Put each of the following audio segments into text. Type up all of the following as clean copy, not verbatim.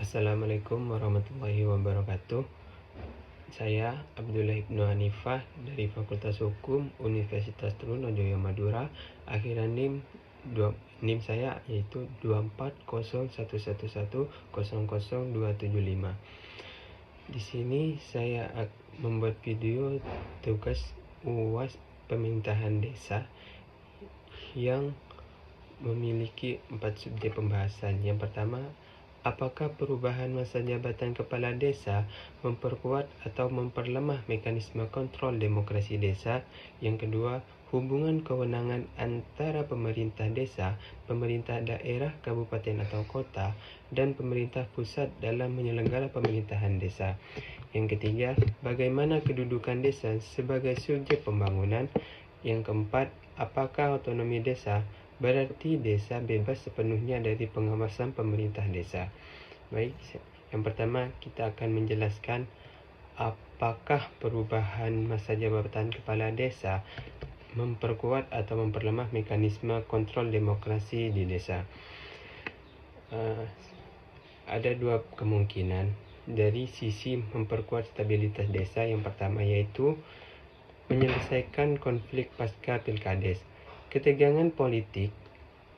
Assalamualaikum warahmatullahi wabarakatuh. Saya Abdullah Ibnu Hanifah dari Fakultas Hukum Universitas Trunojoyo Madura. Akhiran NIM saya yaitu 24011100275. Di sini saya membuat video tugas UAS pemerintahan desa yang memiliki 4 subjek pembahasan. Yang pertama, apakah perubahan masa jabatan kepala desa memperkuat atau memperlemah mekanisme kontrol demokrasi desa? Yang kedua, hubungan kewenangan antara pemerintah desa, pemerintah daerah, kabupaten atau kota, dan pemerintah pusat dalam menyelenggara pemerintahan desa. Yang ketiga, bagaimana kedudukan desa sebagai subjek pembangunan? Yang keempat, apakah otonomi desa berarti desa bebas sepenuhnya dari pengawasan pemerintah desa? Baik, yang pertama kita akan menjelaskan apakah perubahan masa jabatan kepala desa memperkuat atau memperlemah mekanisme kontrol demokrasi di desa. Ada dua kemungkinan dari sisi memperkuat stabilitas desa. Yang pertama yaitu menyelesaikan konflik pasca pilkades. Ketegangan politik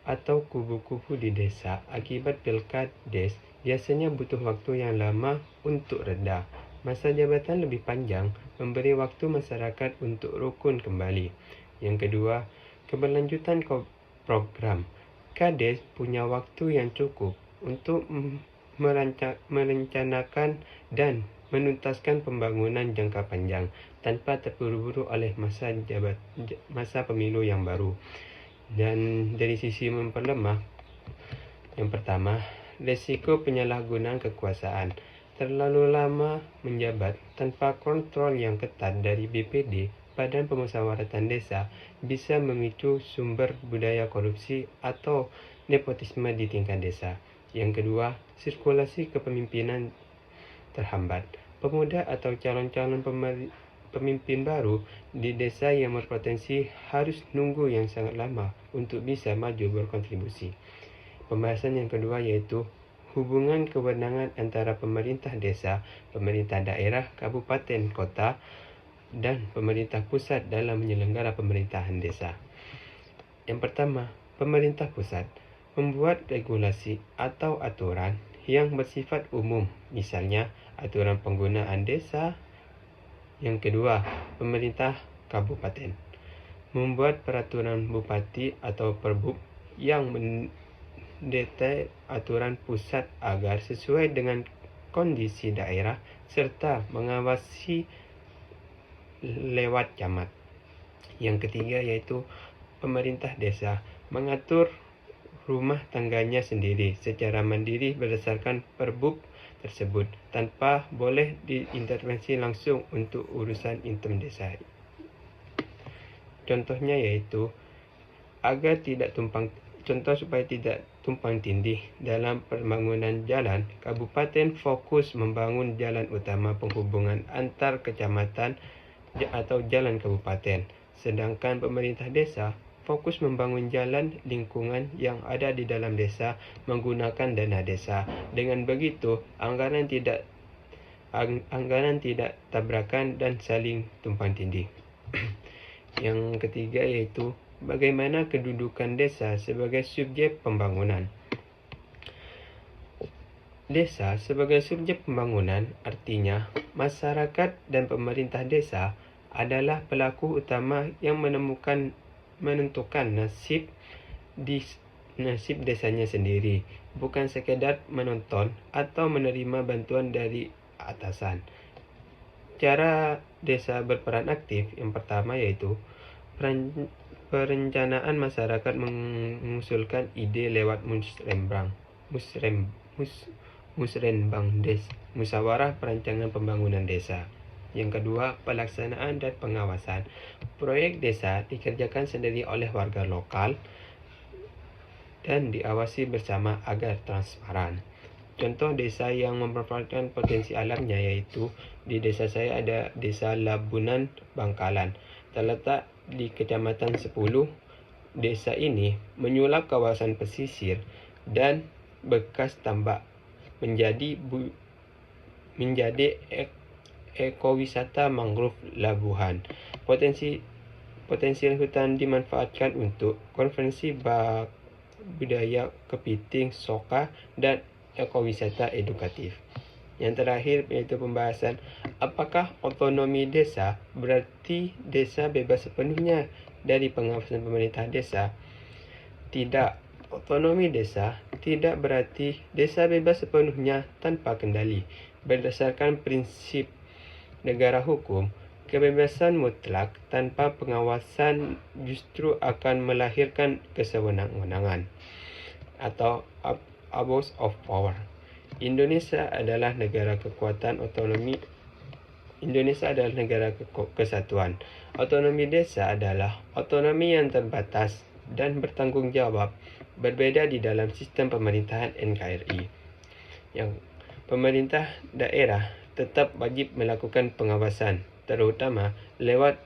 atau kubu-kubu di desa akibat pilkades biasanya butuh waktu yang lama untuk reda. Masa jabatan lebih panjang memberi waktu masyarakat untuk rukun kembali. Yang kedua, keberlanjutan program. Kades punya waktu yang cukup untuk merencanakan dan menuntaskan pembangunan jangka panjang tanpa terburu-buru oleh masa pemilu yang baru. Dan dari sisi memperlemah, yang pertama, risiko penyalahgunaan kekuasaan. Terlalu lama menjabat tanpa kontrol yang ketat dari BPD, Badan Pemusyawaratan Desa, bisa memicu sumber budaya korupsi atau nepotisme di tingkat desa. Yang kedua, sirkulasi kepemimpinan terhambat. Pemuda atau calon-calon pemimpin baru di desa yang berpotensi harus nunggu yang sangat lama untuk bisa maju berkontribusi. Pembahasan yang kedua yaitu hubungan kewenangan antara pemerintah desa, pemerintah daerah, kabupaten, kota, dan pemerintah pusat dalam menyelenggara pemerintahan desa. Yang pertama, pemerintah pusat membuat regulasi atau aturan yang bersifat umum, misalnya aturan penggunaan desa. Yang kedua, pemerintah kabupaten membuat peraturan bupati atau perbub yang mendetail aturan pusat agar sesuai dengan kondisi daerah serta mengawasi lewat camat. Yang ketiga yaitu pemerintah desa mengatur rumah tangganya sendiri secara mandiri berdasarkan perbub tersebut tanpa boleh diintervensi langsung untuk urusan intim desa. Contohnya yaitu supaya tidak tumpang tindih dalam pembangunan jalan, kabupaten fokus membangun jalan utama penghubungan antar kecamatan atau jalan kabupaten, sedangkan pemerintah desa fokus membangun jalan lingkungan yang ada di dalam desa menggunakan dana desa. Dengan begitu, anggaran tidak tabrakan dan saling tumpang tindih. Yang ketiga yaitu bagaimana kedudukan desa sebagai subjek pembangunan. Desa sebagai subjek pembangunan artinya masyarakat dan pemerintah desa adalah pelaku utama yang menentukan nasib desanya sendiri, bukan sekedar menonton atau menerima bantuan dari atasan. Cara desa berperan aktif yang pertama yaitu perencanaan masyarakat mengusulkan ide lewat musyawarah perancangan pembangunan desa. Yang kedua, pelaksanaan dan pengawasan. Proyek desa dikerjakan sendiri oleh warga lokal dan diawasi bersama agar transparan. Contoh desa yang memanfaatkan potensi alamnya yaitu di desa saya ada Desa Labunan Bangkalan, terletak di Kecamatan 10. Desa ini menyulap kawasan pesisir dan bekas tambak menjadi ekowisata mangrove labuhan. Potensial hutan dimanfaatkan untuk konferensi budaya kepiting, soka, dan ekowisata edukatif. Yang terakhir yaitu pembahasan apakah otonomi desa berarti desa bebas sepenuhnya dari pengawasan pemerintah desa? Tidak. Otonomi desa tidak berarti desa bebas sepenuhnya tanpa kendali. Berdasarkan prinsip negara hukum, kebebasan mutlak tanpa pengawasan justru akan melahirkan kesewenang-wenangan atau abuse of power. Indonesia adalah negara kesatuan. Otonomi desa adalah otonomi yang terbatas dan bertanggung jawab, berbeda di dalam sistem pemerintahan NKRI. Yang pemerintah daerah tetap wajib melakukan pengawasan, terutama lewat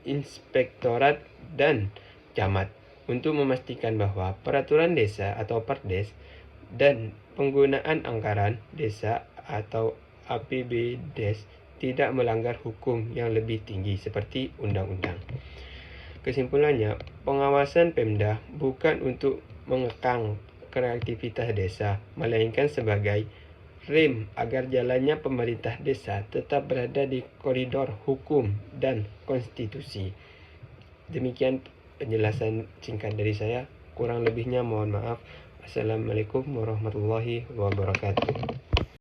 inspektorat dan camat, untuk memastikan bahwa peraturan desa atau Perdes dan penggunaan anggaran desa atau APBDes tidak melanggar hukum yang lebih tinggi seperti undang-undang. Kesimpulannya, pengawasan Pemda bukan untuk mengekang kreativitas desa, melainkan sebagai rem agar jalannya pemerintah desa tetap berada di koridor hukum dan konstitusi. Demikian penjelasan singkat dari saya. Kurang lebihnya mohon maaf. Assalamualaikum warahmatullahi wabarakatuh.